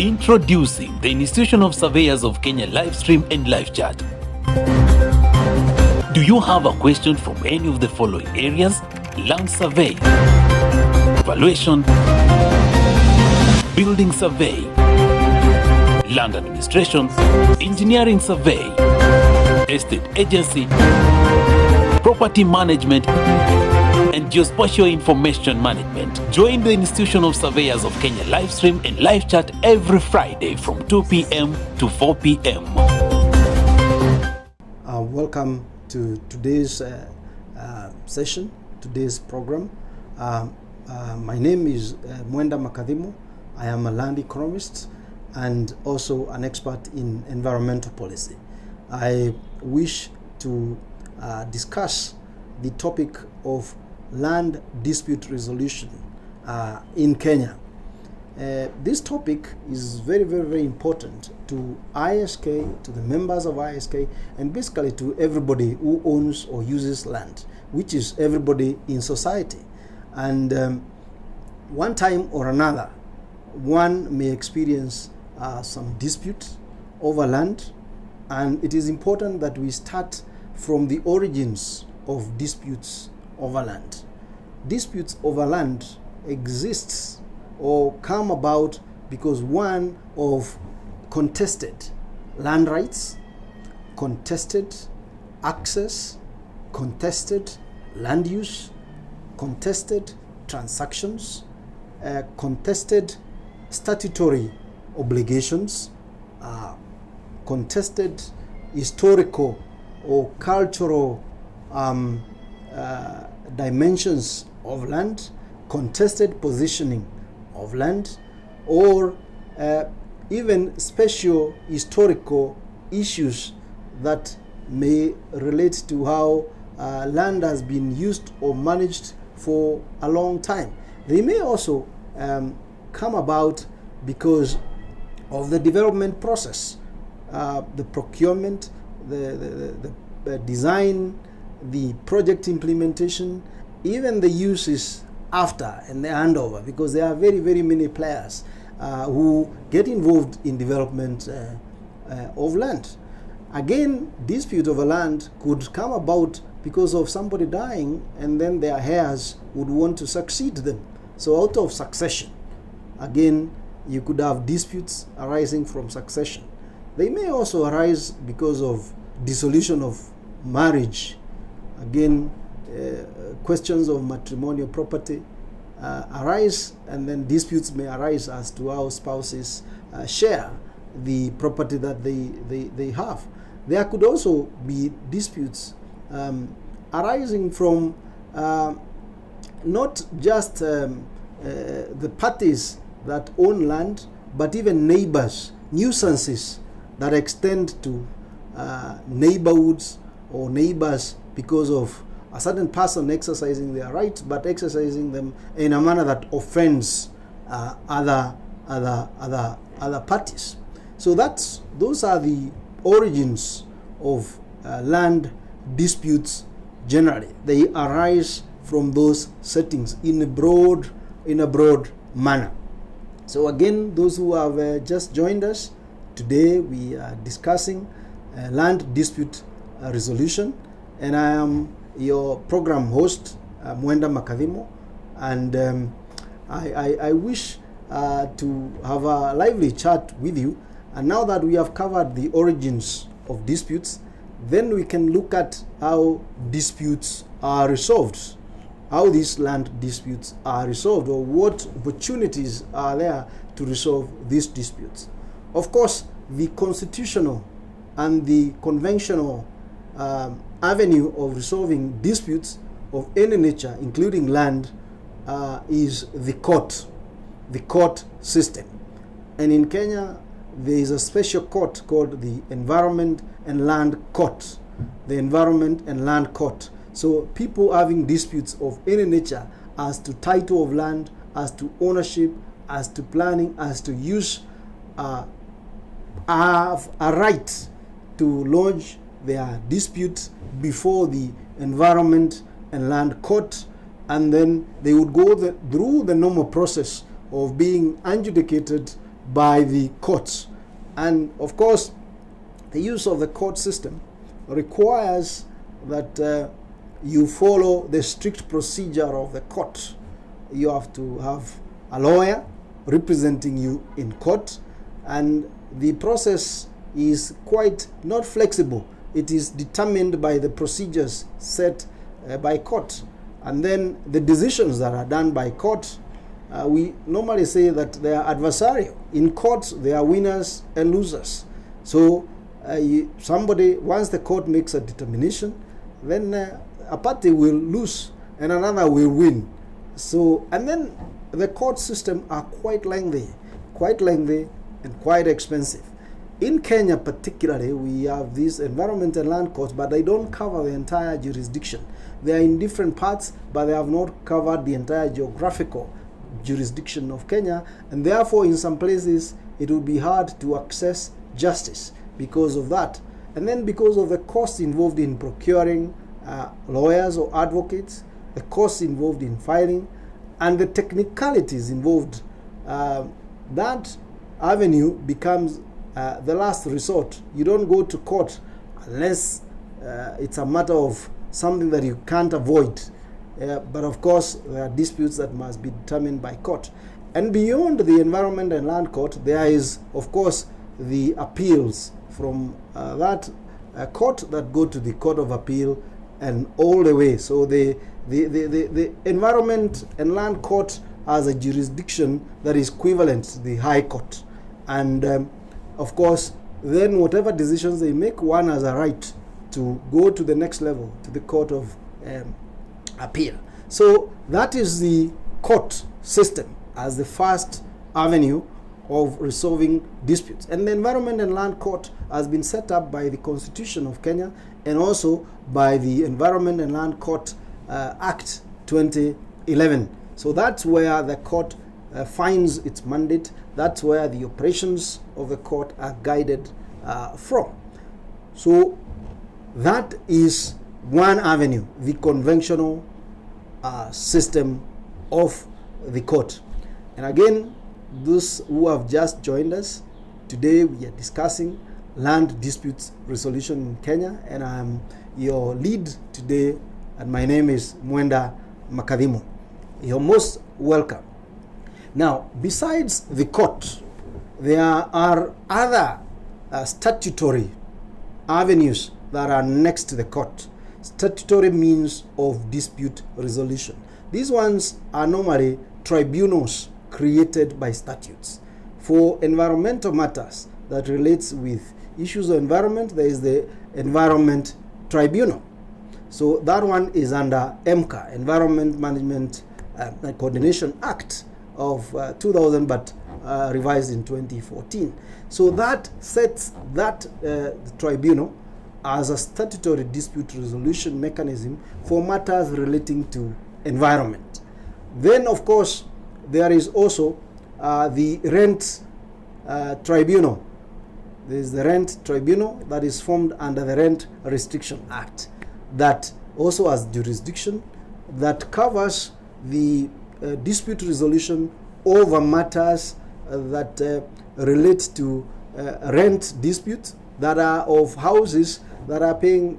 Introducing the Institution of Surveyors of Kenya live stream and live chat. Do you have a question from any of the following areas? Land survey, valuation, building survey, land administration, engineering survey, estate agency, property management, and geospatial information management. Join the Institution of Surveyors of Kenya live stream and live chat every Friday from 2 p.m. to 4 p.m. Welcome to today's session, today's program. My name is Mwenda Makadhimo. I am a land economist and also an expert in environmental policy. I wish to discuss the topic of land dispute resolution in Kenya. This topic is very, very, very important to ISK, to the members of ISK, and basically to everybody who owns or uses land, which is everybody in society. And one time or another, one may experience some dispute over land, and it is important that we start from the origins of disputes over land. Disputes over land exists or come about because one of contested land rights, contested access, contested land use, contested transactions, contested statutory obligations, contested historical or cultural dimensions of land, contested positioning of land, or even special historical issues that may relate to how land has been used or managed for a long time. They may also come about because of the development process, the procurement, the design, the project implementation, even the uses after and the handover, because there are very, very many players who get involved in development of land. Again, dispute over land could come about because of somebody dying and then their heirs would want to succeed them. So out of succession, again, you could have disputes arising from succession. They may also arise because of dissolution of marriage. Again, questions of matrimonial property arise, and then disputes may arise as to how spouses share the property that they have. There could also be disputes arising from not just the parties that own land, but even neighbors, nuisances that extend to neighborhoods or neighbors because of a certain person exercising their rights, but exercising them in a manner that offends other parties. So those are the origins of land disputes. Generally, they arise from those settings in a broad manner. So again, those who have just joined us today, we are discussing land dispute resolution, and I am your program host, Mwenda Makadhimo, and I wish to have a lively chat with you. And now that we have covered the origins of disputes, then we can look at how disputes are resolved, how these land disputes are resolved, or what opportunities are there to resolve these disputes. Of course, the constitutional and the conventional avenue of resolving disputes of any nature, including land, is the court system. And in Kenya, there is a special court called the Environment and Land Court. The Environment and Land Court. So people having disputes of any nature as to title of land, as to ownership, as to planning, as to use, have a right to lodge their dispute before the Environment and Land Court, and then they would go through the normal process of being adjudicated by the courts. And of course, the use of the court system requires that you follow the strict procedure of the court. You have to have a lawyer representing you in court, and the process is quite not flexible. It is determined by the procedures set by court, and then the decisions that are done by court, we normally say that they are adversarial. In court, they are winners and losers. So somebody, once the court makes a determination, then a party will lose and another will win. So, and then the court system are quite lengthy and quite expensive. In Kenya particularly, we have these environment and land courts, but they don't cover the entire jurisdiction. They are in different parts, but they have not covered the entire geographical jurisdiction of Kenya, and therefore in some places it will be hard to access justice because of that. And then because of the cost involved in procuring lawyers or advocates, the costs involved in filing, and the technicalities involved, that avenue becomes the last resort. You don't go to court unless it's a matter of something that you can't avoid. But of course, there are disputes that must be determined by court. And beyond the Environment and Land Court, there is, of course, the appeals from that court that go to the Court of Appeal and all the way. So the Environment and Land Court as a jurisdiction that is equivalent to the High Court. And of course, then whatever decisions they make, one has a right to go to the next level, to the Court of Appeal. So that is the court system as the first avenue of resolving disputes. And the Environment and Land Court has been set up by the Constitution of Kenya and also by the Environment and Land Court Act 2011. So that's where the court finds its mandate. That's where the operations of the court are guided from. So that is one avenue, the conventional system of the court. And again, those who have just joined us, today we are discussing land disputes resolution in Kenya, and I'm your lead today, and my name is Mwenda Makadimo. You're most welcome. Now, besides the court, there are other statutory avenues that are next to the court. Statutory means of dispute resolution. These ones are normally tribunals created by statutes. For environmental matters that relates with issues of environment, there is the Environment Tribunal. So that one is under EMCA, Environment Management and Coordination Act of 2000, but revised in 2014. So that sets that tribunal as a statutory dispute resolution mechanism for matters relating to environment. Then, of course, there is also the Rent Tribunal. There is the Rent Tribunal that is formed under the Rent Restriction Act that also has jurisdiction that covers the dispute resolution over matters that relate to rent disputes that are of houses that are paying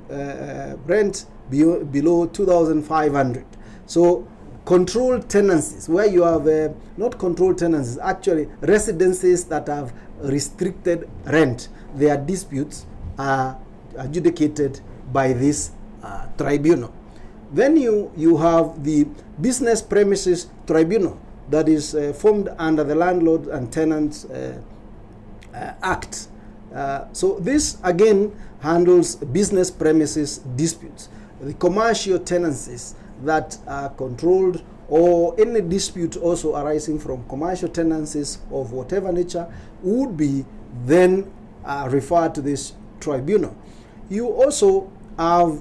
rent below 2,500. So controlled tenancies, where you have not controlled tenancies, actually residences that have restricted rent, their disputes are adjudicated by this tribunal. Then you have the Business Premises Tribunal that is formed under the Landlord and Tenants Act. So this again handles business premises disputes, the commercial tenancies that are controlled, or any dispute also arising from commercial tenancies of whatever nature would be then referred to this tribunal. You also have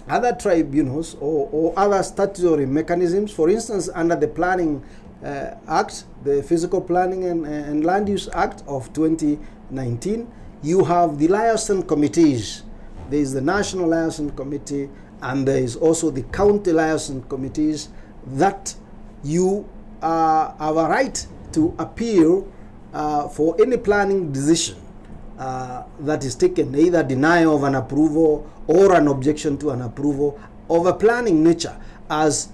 other tribunals or other statutory mechanisms. For instance, under the Planning Act, the Physical Planning and Land Use Act of 2019, you have the liaison committees. There is the National Liaison Committee, and there is also the County Liaison Committees that you have a right to appeal for any planning decision that is taken, either denial of an approval or an objection to an approval of a planning nature as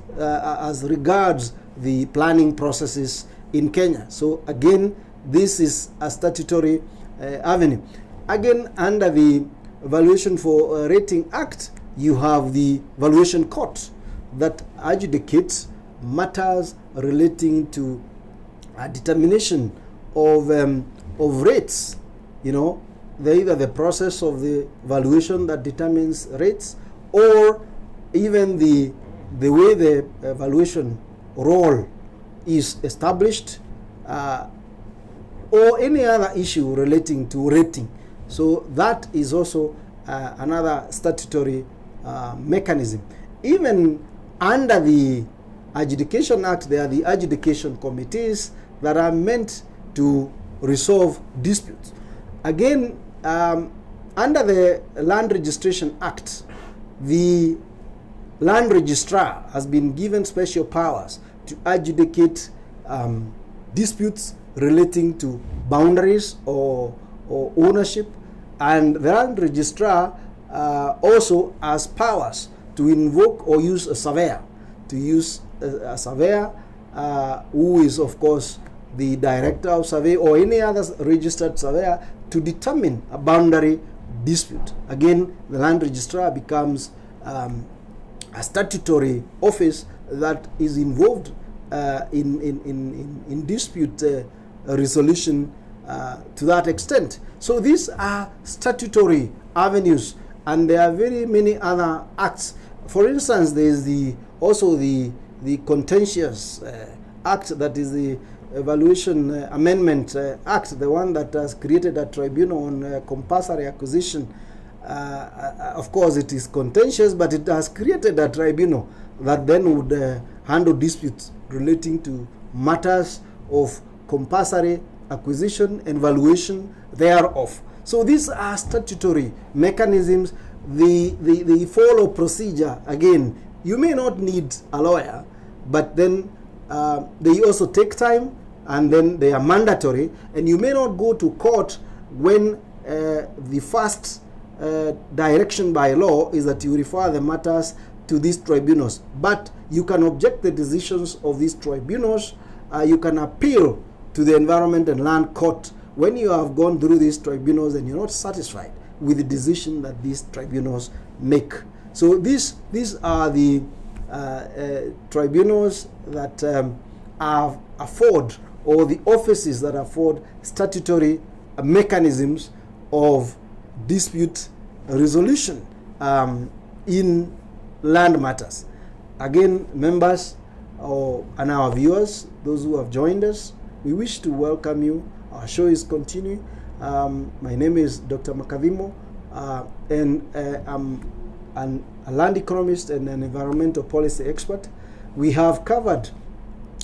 regards the planning processes in Kenya. So again, this is a statutory avenue. Again, under the Valuation for Rating Act, you have the valuation court that adjudicates matters relating to a determination of rates. You know, either the process of the valuation that determines rates, or even the way the valuation role is established, or any other issue relating to rating. So that is also another statutory mechanism. Even under the Adjudication Act, there are the adjudication committees that are meant to resolve disputes. Again, under the Land Registration Act, the land registrar has been given special powers to adjudicate disputes relating to boundaries or ownership, and the land registrar also has powers to invoke or use a surveyor, who is of course the director of survey or any other registered surveyor, to determine a boundary dispute. Again, the land registrar becomes a statutory office that is involved in dispute resolution to that extent. So these are statutory avenues, and there are very many other acts. For instance, there is also the Contentious Act, that is the Evaluation Amendment Act, the one that has created a tribunal on compulsory acquisition. Of course, it is contentious, but it has created a tribunal that then would handle disputes relating to matters of compulsory acquisition and valuation thereof. So these are statutory mechanisms. They follow procedure. Again, you may not need a lawyer, but then they also take time, and then they are mandatory, and you may not go to court when the first direction by law is that you refer the matters to these tribunals. But you can object the decisions of these tribunals. You can appeal to the Environment and Land Court when you have gone through these tribunals and you're not satisfied with the decision that these tribunals make. So these are the tribunals that afford, or the offices that afford, statutory mechanisms of dispute resolution in land matters. Again, members and our viewers, those who have joined us, we wish to welcome you. Our show is continuing. My name is Dr. Makavimo, and I'm a land economist and an environmental policy expert. We have covered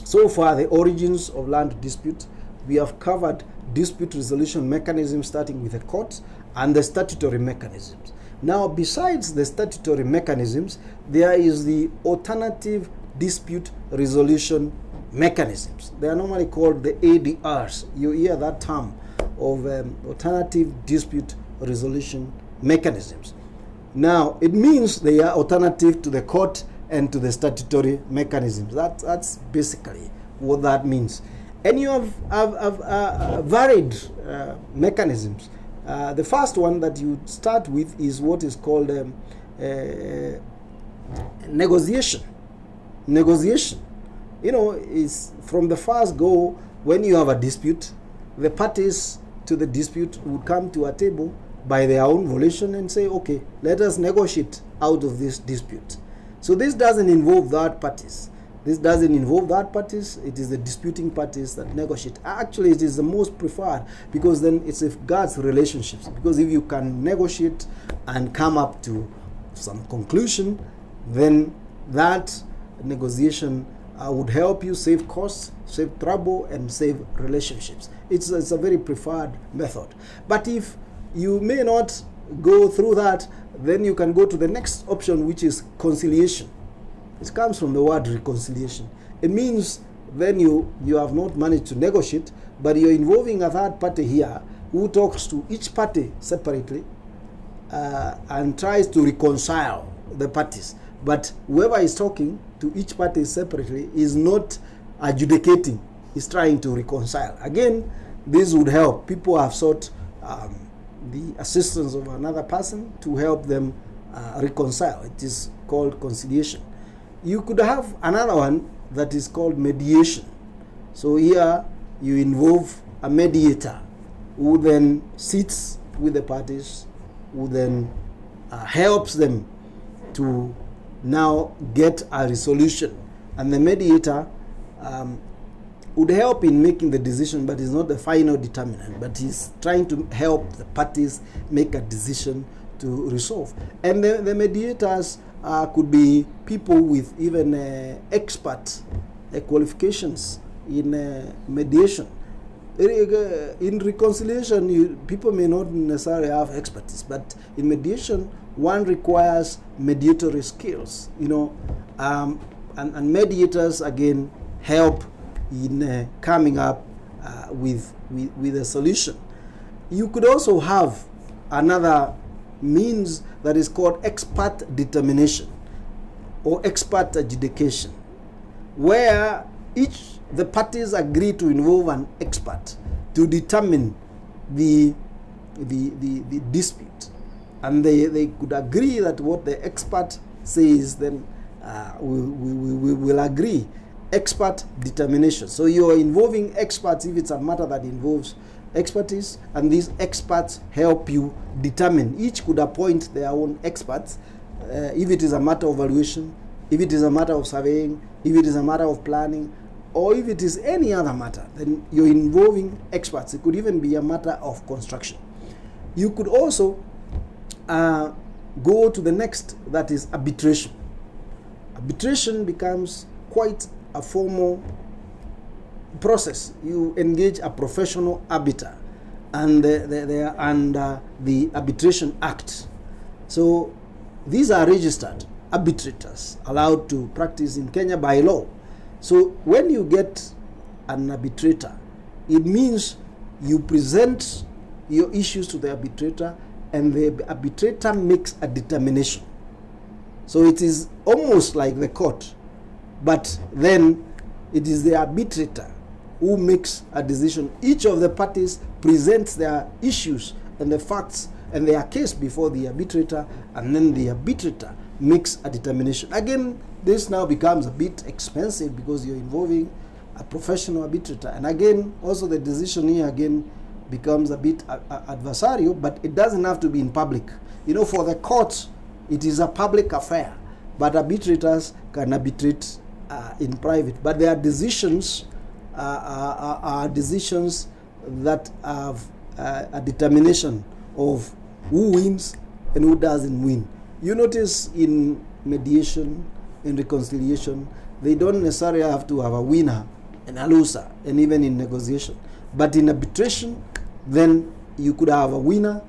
so far the origins of land dispute. We have covered dispute resolution mechanisms, starting with the courts and the statutory mechanisms. Now, besides the statutory mechanisms, there is the alternative dispute resolution mechanisms. They are normally called the ADRs. You hear that term of alternative dispute resolution mechanisms. Now, it means they are alternative to the court and to the statutory mechanisms. That's basically what that means. And you have varied mechanisms. The first one that you start with is what is called negotiation. Negotiation, is from the first go. When you have a dispute, the parties to the dispute would come to a table by their own volition and say, okay, let us negotiate out of this dispute. So this doesn't involve third parties. This doesn't involve third parties. It is the disputing parties that negotiate. Actually, it is the most preferred, because then it safeguards relationships. Because if you can negotiate and come up to some conclusion, then that negotiation would help you save costs, save trouble, and save relationships. It's a very preferred method. But if you may not go through that, then you can go to the next option, which is conciliation. It comes from the word reconciliation. It means then you have not managed to negotiate, but you're involving a third party here who talks to each party separately and tries to reconcile the parties. But whoever is talking to each party separately is not adjudicating, is trying to reconcile. Again, this would help. People have sought the assistance of another person to help them reconcile. It is called conciliation. You could have another one that is called mediation. So here you involve a mediator who then sits with the parties, who then helps them to now get a resolution. And the mediator would help in making the decision, but is not the final determinant, but he's trying to help the parties make a decision to resolve. And the mediators could be people with even expert qualifications in mediation. In reconciliation, people may not necessarily have expertise, but in mediation, one requires mediatory skills, and mediators again help in coming up with a solution. You could also have another means that is called expert determination or expert adjudication, where the parties agree to involve an expert to determine the dispute, and they could agree that what the expert says, then we will agree. Expert determination. So you are involving experts if it's a matter that involves expertise, and these experts help you determine. Each could appoint their own experts if it is a matter of valuation, if it is a matter of surveying, if it is a matter of planning, or if it is any other matter, then you're involving experts. It could even be a matter of construction. You could also go to the next, that is arbitration. Arbitration becomes quite a formal process. You engage a professional arbiter, and they are under the Arbitration Act. So these are registered arbitrators allowed to practice in Kenya by law. So when you get an arbitrator, it means you present your issues to the arbitrator, and the arbitrator makes a determination. So it is almost like the court, but then it is the arbitrator who makes a decision. Each of the parties presents their issues and the facts and their case before the arbitrator, and then the arbitrator makes a determination. Again, this now becomes a bit expensive because you're involving a professional arbitrator. And again, also the decision here again becomes a bit adversarial, but it doesn't have to be in public. For the court, it is a public affair, but arbitrators can arbitrate in private. But their decisions are decisions that have a determination of who wins and who doesn't win. You notice in mediation, in reconciliation, they don't necessarily have to have a winner and a loser, and even in negotiation. But in arbitration, then you could have a winner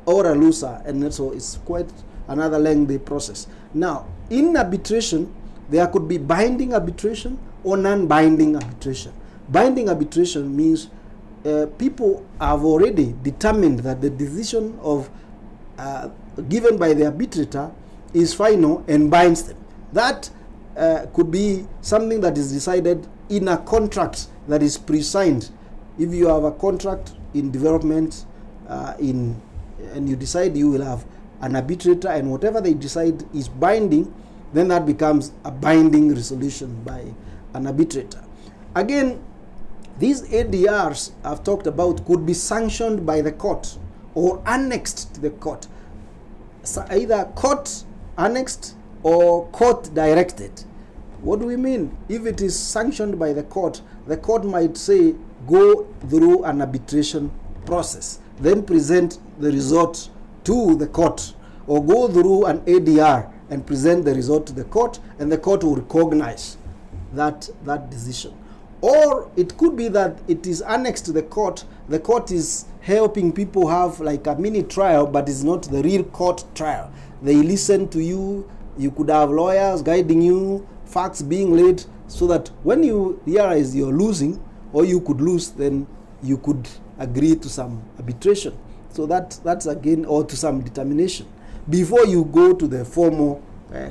or a loser, and so it's quite another lengthy process. Now, in arbitration, there could be binding arbitration or non-binding arbitration. Binding arbitration means people have already determined that the decision of given by the arbitrator is final and binds them. That could be something that is decided in a contract that is pre-signed. If you have a contract in development and you decide you will have an arbitrator, and whatever they decide is binding, then that becomes a binding resolution by an arbitrator. Again, these ADRs I've talked about could be sanctioned by the court or annexed to the court. So either court annexed or court directed. What do we mean? If it is sanctioned by the court might say go through an arbitration process, then present the result to the court, or go through an ADR and present the result to the court, and the court will recognize that decision. Or it could be that it is annexed to the court is helping people have like a mini trial, but it's not the real court trial. They listen to you, you could have lawyers guiding you, facts being laid, so that when you realize you're losing or you could lose, then you could agree to some arbitration. So that's again, or to some determination, before you go to the formal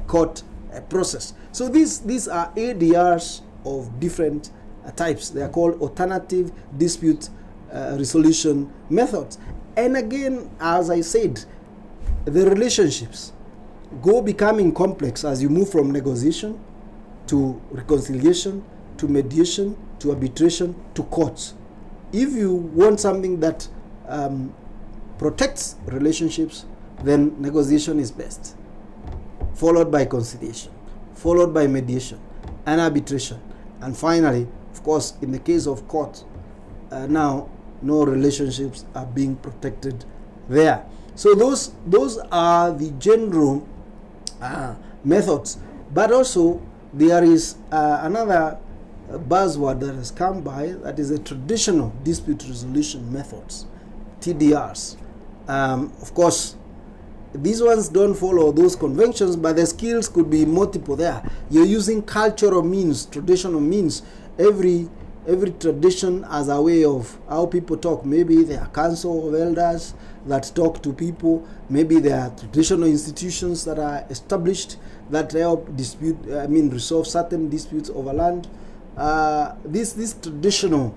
court process. So these are ADRs of different types. They are called alternative dispute resolution methods. And again, as I said, the relationships go becoming complex as you move from negotiation to reconciliation to mediation to arbitration to courts. If you want something that protects relationships, then negotiation is best, followed by conciliation, followed by mediation and arbitration, and finally, of course, in the case of court, now no relationships are being protected there. So those are the general methods. But also there is another buzzword that has come by, that is a traditional dispute resolution methods, TDRs. Of course, these ones don't follow those conventions, but the skills could be multiple there. You're using cultural means, traditional means. Every tradition as a way of how people talk. Maybe there are council of elders that talk to people. Maybe there are traditional institutions that are established that help resolve certain disputes over land. These traditional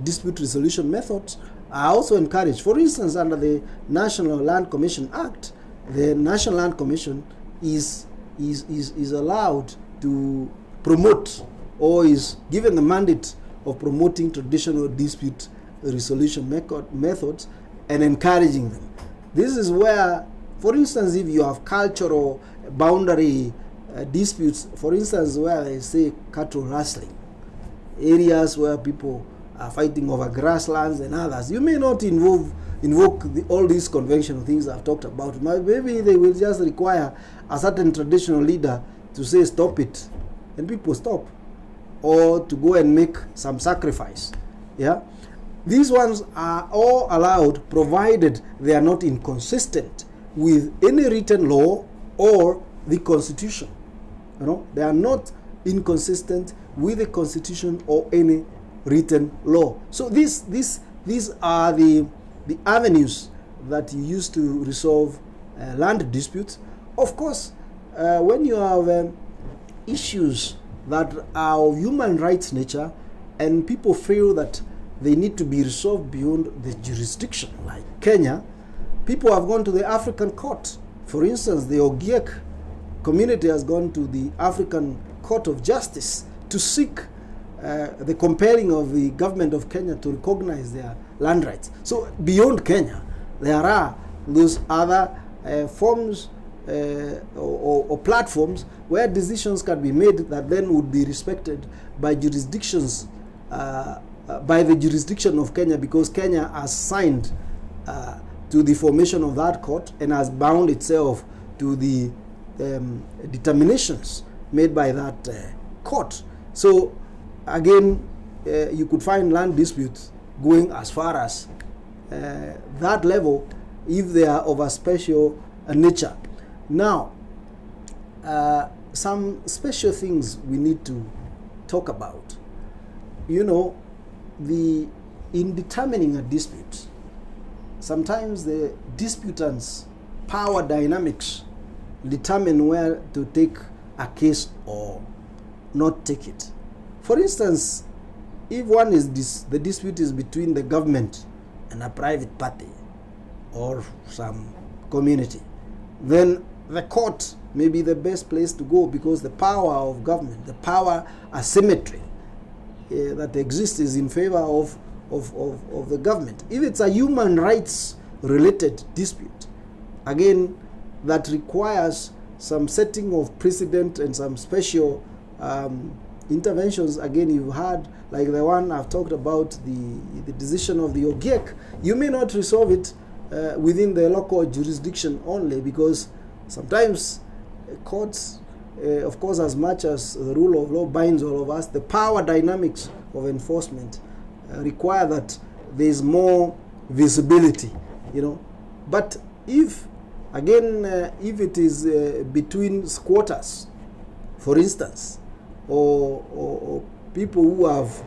dispute resolution methods are also encouraged. For instance, under the National Land Commission Act, the National Land Commission is allowed to promote, or is given the mandate of promoting traditional dispute resolution methods and encouraging them. This is where, for instance, if you have cultural boundary disputes, for instance, where they say cattle rustling, areas where people are fighting over grasslands and others, you may not invoke all these conventional things I've talked about. Maybe they will just require a certain traditional leader to say stop it, and people stop, or to go and make some sacrifice. Yeah, these ones are all allowed, provided they are not inconsistent with any written law or the Constitution. They are not inconsistent with the Constitution or any written law. So these are the avenues that you use to resolve land disputes. Of course, when you have issues that are of human rights nature and people feel that they need to be resolved beyond the jurisdiction, like Kenya, people have gone to the African court. For instance, the Ogiek community has gone to the African Court of Justice to seek the compelling of the government of Kenya to recognize their land rights. So beyond Kenya, there are those other forms or platforms where decisions can be made that then would be respected by jurisdictions, by the jurisdiction of Kenya, because Kenya has signed to the formation of that court and has bound itself to the determinations made by that court. So again, you could find land disputes going as far as that level if they are of a special nature. Now, some special things we need to talk about. In determining a dispute, sometimes the disputants' power dynamics determine where to take a case or not take it. For instance, if the dispute is between the government and a private party or some community, then the court may be the best place to go, because the power of government, the power asymmetry that exists is in favor of the government. If it's a human rights related dispute, again, that requires some setting of precedent and some special interventions. Again, you've had, like the one I've talked about, the decision of the Ogiek. You may not resolve it within the local jurisdiction only, because sometimes courts, of course, as much as the rule of law binds all of us, the power dynamics of enforcement require that there is more visibility, But if it is between squatters, for instance, or people who have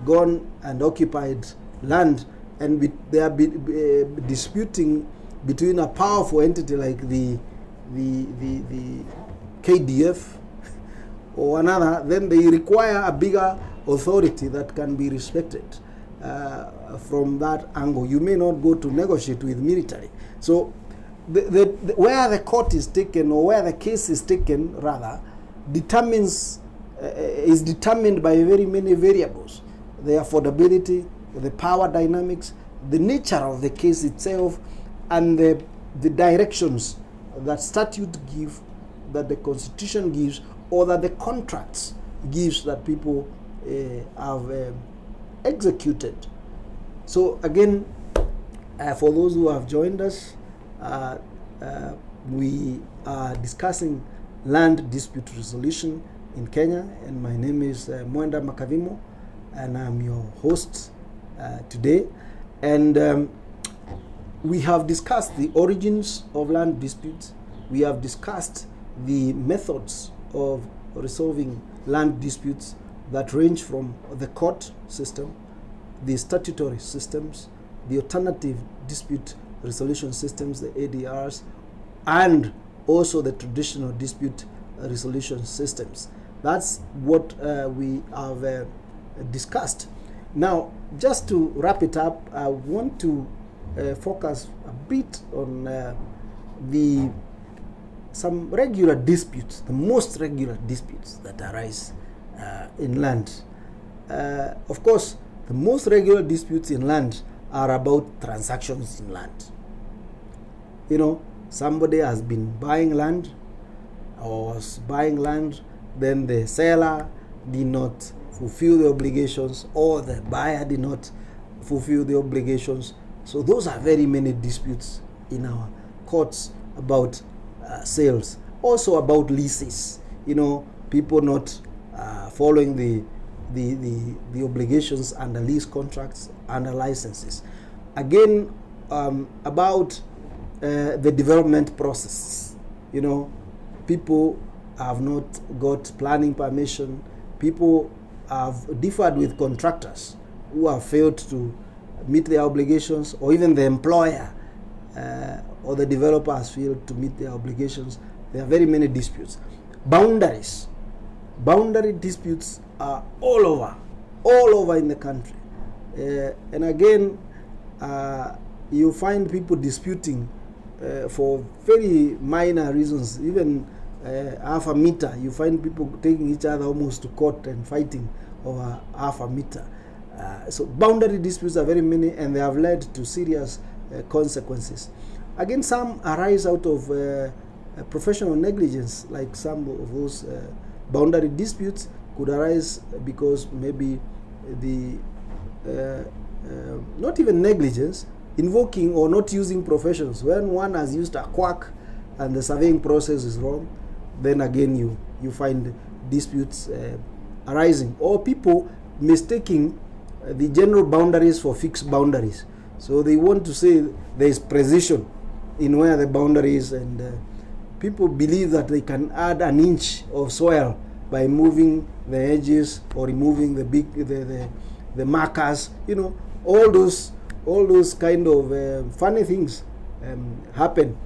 gone and occupied land, and they are disputing between a powerful entity like the KDF or another, then they require a bigger authority that can be respected. From that angle, you may not go to negotiate with military. So where the court is taken, or where the case is taken rather, is determined by very many variables: the affordability, the power dynamics, the nature of the case itself, and the directions that statute give, that the constitution gives, or that the contracts gives that people have executed. So again, for those who have joined us, we are discussing land dispute resolution in Kenya, and my name is Mwenda Makavimo, and I'm your host today. And we have discussed the origins of land disputes. We have discussed the methods of resolving land disputes that range from the court system, the statutory systems, the alternative dispute resolution systems, the ADRs, and also the traditional dispute resolution systems. That's what we have discussed. Now, just to wrap it up, I want to focus a bit on some regular disputes, the most regular disputes that arise in land. Of course, the most regular disputes in land are about transactions in land. You know, somebody has been buying land, or was buying land, then the seller did not fulfill the obligations, or the buyer did not fulfill the obligations. So those are very many disputes in our courts about sales. Also about leases, you know, people not following the obligations under lease contracts, under licenses. Again, about the development process. You know, people have not got planning permission. People have differed with contractors who have failed to meet their obligations, or even the employer or the developer has failed to meet their obligations. There are very many disputes. Boundaries. Boundary disputes are all over in the country. And again, you find people disputing for very minor reasons. Even half a meter, you find people taking each other almost to court and fighting over half a meter. So boundary disputes are very many, and they have led to serious consequences. Again, some arise out of professional negligence, like some of those boundary disputes could arise because maybe the not even negligence, invoking or not using professions. When one has used a quack and the surveying process is wrong, then again you find disputes arising, or people mistaking the general boundaries for fixed boundaries. So they want to say there is precision in where the boundary is, and people believe that they can add an inch of soil by moving the edges or removing the markers. You know, all those kind of funny things happen.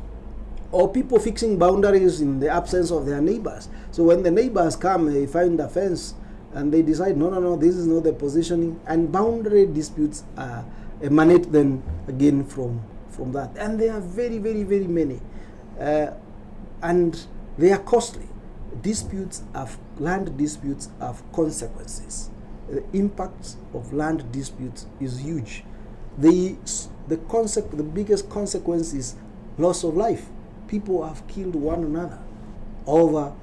Or people fixing boundaries in the absence of their neighbors. So when the neighbors come, they find a fence and they decide, no, this is not the positioning. And boundary disputes emanate then again from that. And they are very, very, very many. And they are costly. Land disputes have consequences. The impact of land disputes is huge. The biggest consequence is loss of life. People have killed one another over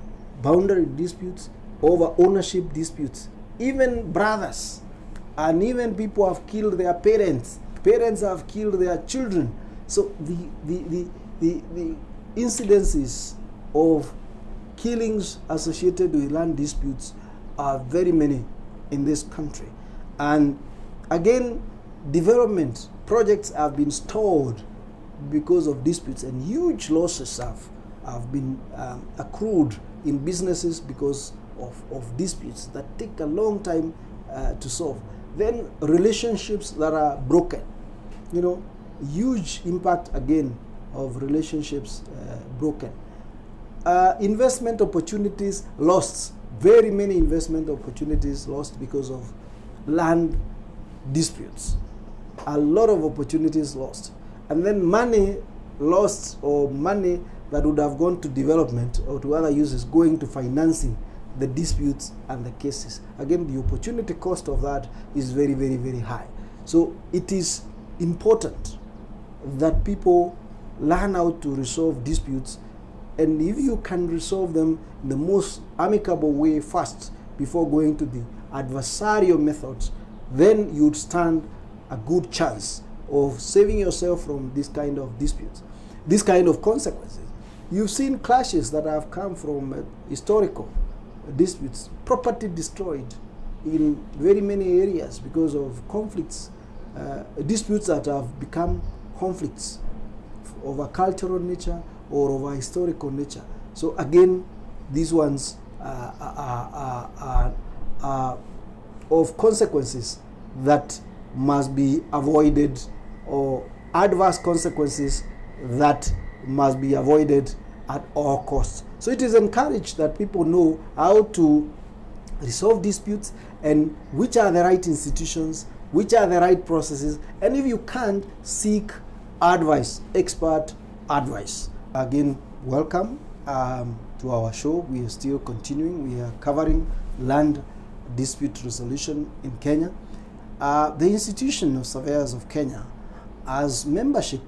boundary disputes, over ownership disputes. Even brothers, and even people have killed their parents. Parents have killed their children. So the incidences of killings associated with land disputes are very many in this country. And again, development projects have been stalled because of disputes, and huge losses have been accrued in businesses because of disputes that take a long time to solve. Then relationships that are broken, you know, huge impact again of relationships broken. Investment opportunities lost, very many investment opportunities lost because of land disputes. A lot of opportunities lost. And then money lost, or money that would have gone to development or to other uses going to financing the disputes and the cases. Again, the opportunity cost of that is very, very, very high. So it is important that people learn how to resolve disputes, and if you can resolve them in the most amicable way first before going to the adversarial methods, then you'd stand a good chance of saving yourself from this kind of disputes, this kind of consequences. You've seen clashes that have come from historical disputes, property destroyed in very many areas because of conflicts, disputes that have become conflicts of a cultural nature or of a historical nature. So again, these ones are of consequences that must be avoided, or adverse consequences that must be avoided at all costs. So it is encouraged that people know how to resolve disputes and which are the right institutions, which are the right processes, and if you can't, seek advice, expert advice. Again, welcome to our show. We are still continuing. We are covering land dispute resolution in Kenya. The Institution of Surveyors of Kenya has membership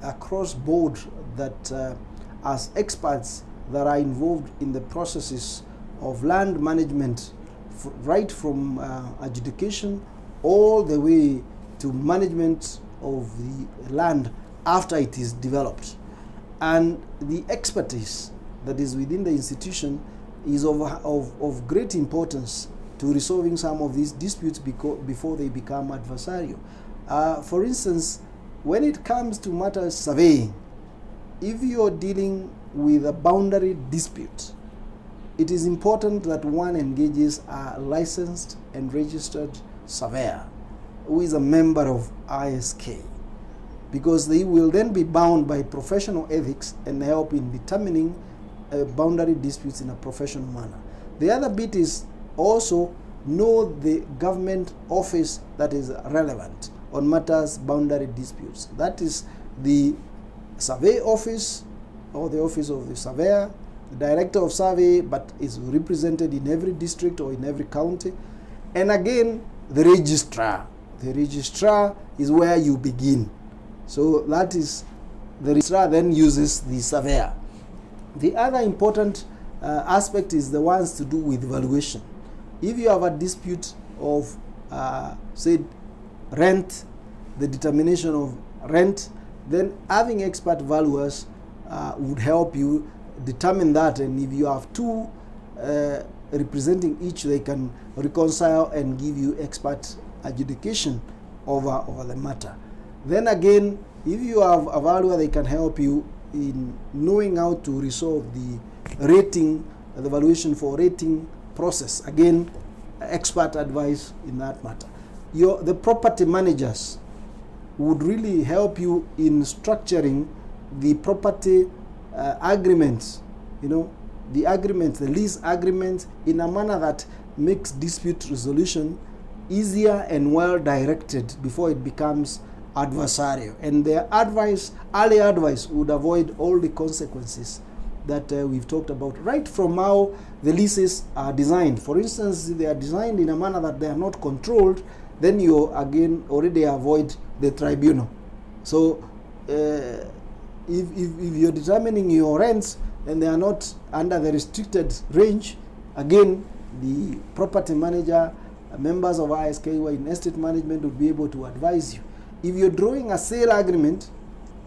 across board that as experts that are involved in the processes of land management, right from adjudication all the way to management of the land after it is developed. And the expertise that is within the institution is of great importance to resolving some of these disputes before they become adversarial. For instance, when it comes to matters surveying, if you're dealing with a boundary dispute, it is important that one engages a licensed and registered surveyor who is a member of ISK, because they will then be bound by professional ethics and help in determining boundary disputes in a professional manner. The other bit is also know the government office that is relevant on matters boundary disputes. That is the survey office or the office of the surveyor, the director of survey, but is represented in every district or in every county. And again, the registrar. The registrar is where you begin. So that is, the registrar then uses the surveyor. The other important aspect is the ones to do with valuation. If you have a dispute of, say, rent, the determination of rent, then having expert valuers would help you determine that. And if you have two representing each, they can reconcile and give you expert adjudication over the matter. Then again, if you have a valuer, they can help you in knowing how to resolve the rating, the valuation for rating process. Again, expert advice in that matter. The property managers would really help you in structuring the property agreements, the agreements, the lease agreements, in a manner that makes dispute resolution easier and well directed before it becomes adversarial. And their advice, early advice, would avoid all the consequences that we've talked about, right from how the leases are designed. For instance, if they are designed in a manner that they are not controlled, then you again already avoid the tribunal. So if you're determining your rents and they are not under the restricted range, again, the property manager, members of ISK who are in estate management would be able to advise you. If you're drawing a sale agreement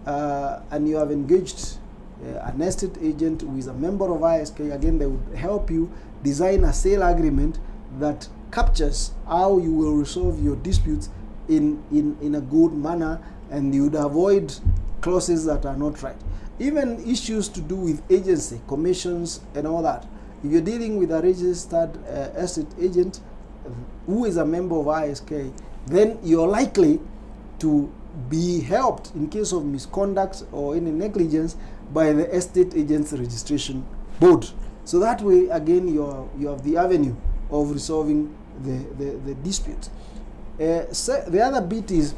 and you have engaged an estate agent who is a member of ISK, again, they would help you design a sale agreement that captures how you will resolve your disputes in a good manner, and you would avoid clauses that are not right. Even issues to do with agency, commissions, and all that. If you're dealing with a registered estate agent, who is a member of ISK, then you're likely to be helped in case of misconduct or any negligence by the Estate Agency Registration Board. So that way, again, you have the avenue of resolving the dispute. So the other bit is,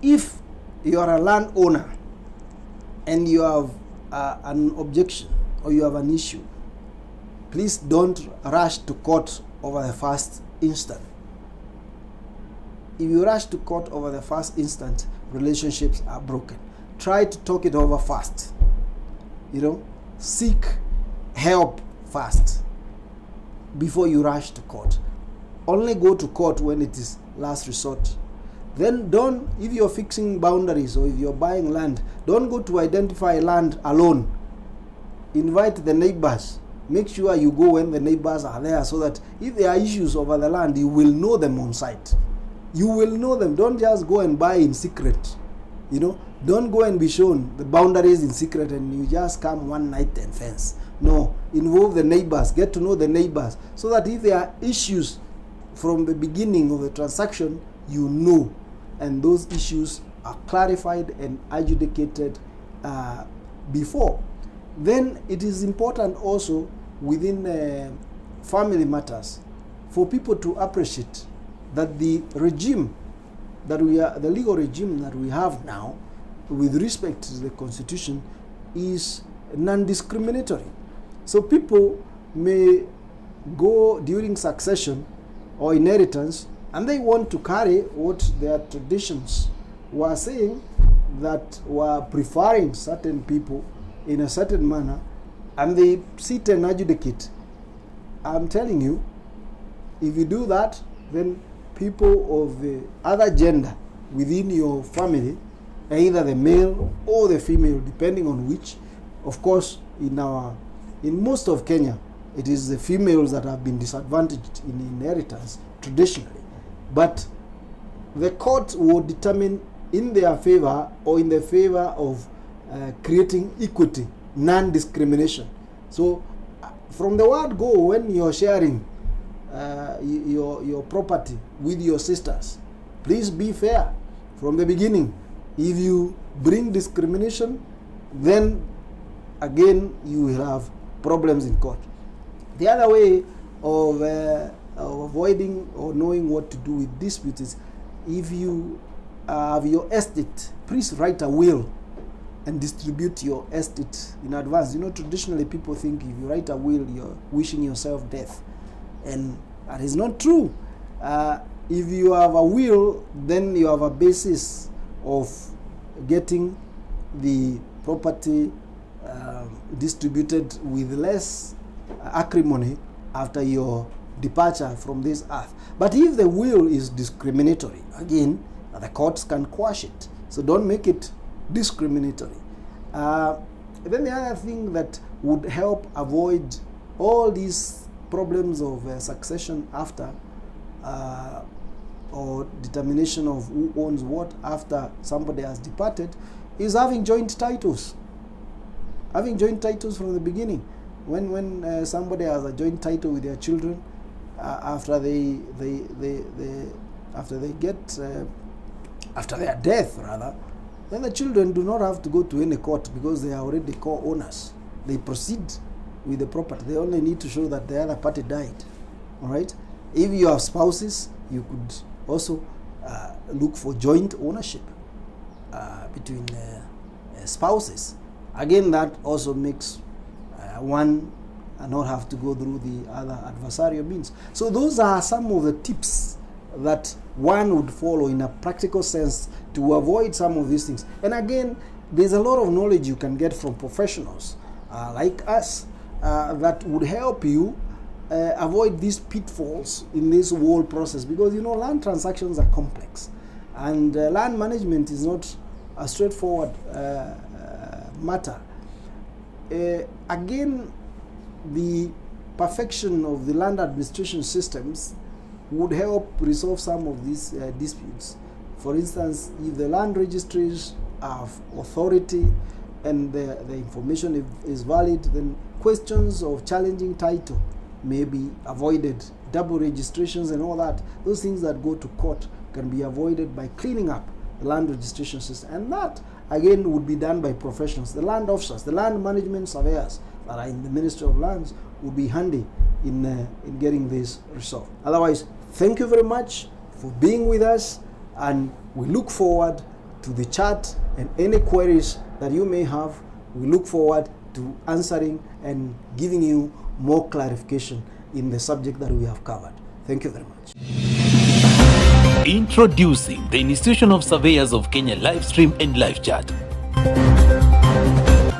if you are a landowner and you have an objection or you have an issue, please don't rush to court over the first instant. If you rush to court over the first instant, relationships are broken. Try to talk it over first. Seek help first before you rush to court. Only go to court when it is last resort. Then if you're fixing boundaries or if you're buying land, don't go to identify land alone. Invite the neighbors. Make sure you go when the neighbors are there, so that if there are issues over the land, you will know them on site. You will know them. Don't just go and buy in secret. Don't go and be shown the boundaries in secret and you just come one night and fence. No, involve the neighbors. Get to know the neighbors, so that if there are issues from the beginning of the transaction, you know, and those issues are clarified and adjudicated before. Then it is important also within family matters for people to appreciate that the regime that the legal regime that we have now with respect to the Constitution is non-discriminatory. So people may go during succession or inheritance and they want to carry what their traditions were saying, that were preferring certain people in a certain manner, and they sit and adjudicate. I'm telling you, if you do that, then people of the other gender within your family, either the male or the female, depending on which, of course, in most of Kenya, it is the females that have been disadvantaged in inheritance traditionally. But the court will determine in their favor or in the favor of creating equity, non-discrimination. So from the word go, when you're sharing your property with your sisters, please be fair from the beginning. If you bring discrimination, then again you will have problems in court. The other way of avoiding or knowing what to do with disputes is, if you have your estate, please write a will and distribute your estate in advance. Traditionally people think if you write a will, you're wishing yourself death, and that is not true. If you have a will, then you have a basis of getting the property distributed with less acrimony after your departure from this earth. But if the will is discriminatory, again, the courts can quash it. So don't make it discriminatory. Then the other thing that would help avoid all these problems of succession after or determination of who owns what after somebody has departed is having joint titles. Having joint titles from the beginning. When somebody has a joint title with their children, after their death rather, then the children do not have to go to any court because they are already co-owners. They proceed with the property. They only need to show that the other party died. All right. If you have spouses, you could also look for joint ownership between spouses. Again, that also makes one not have to go through the other adversarial means. So those are some of the tips that one would follow in a practical sense to avoid some of these things. And again, there's a lot of knowledge you can get from professionals like us that would help you avoid these pitfalls in this whole process, because land transactions are complex, and land management is not a straightforward matter. Again, the perfection of the land administration systems would help resolve some of these disputes. For instance, if the land registries have authority and the information is valid, then questions of challenging title may be avoided. Double registrations and all that, those things that go to court can be avoided by cleaning up the land registration system. And that, again, would be done by professionals. The land officers, the land management surveyors that are in the Ministry of Lands will be handy in getting this resolved. Otherwise, thank you very much for being with us, and we look forward to the chat and any queries that you may have. We look forward to answering and giving you more clarification in the subject that we have covered. Thank you very much. Introducing the Institution of Surveyors of Kenya live stream and live chat.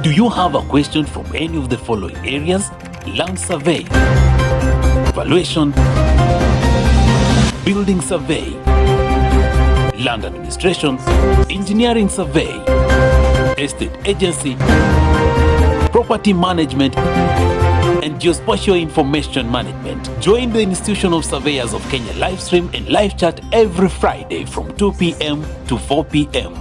Do you have a question from any of the following areas? Land survey, valuation, building survey, land administration, engineering survey, estate agency, property management, and geospatial information management. Join the Institution of Surveyors of Kenya live stream and live chat every Friday from 2 p.m. to 4 p.m.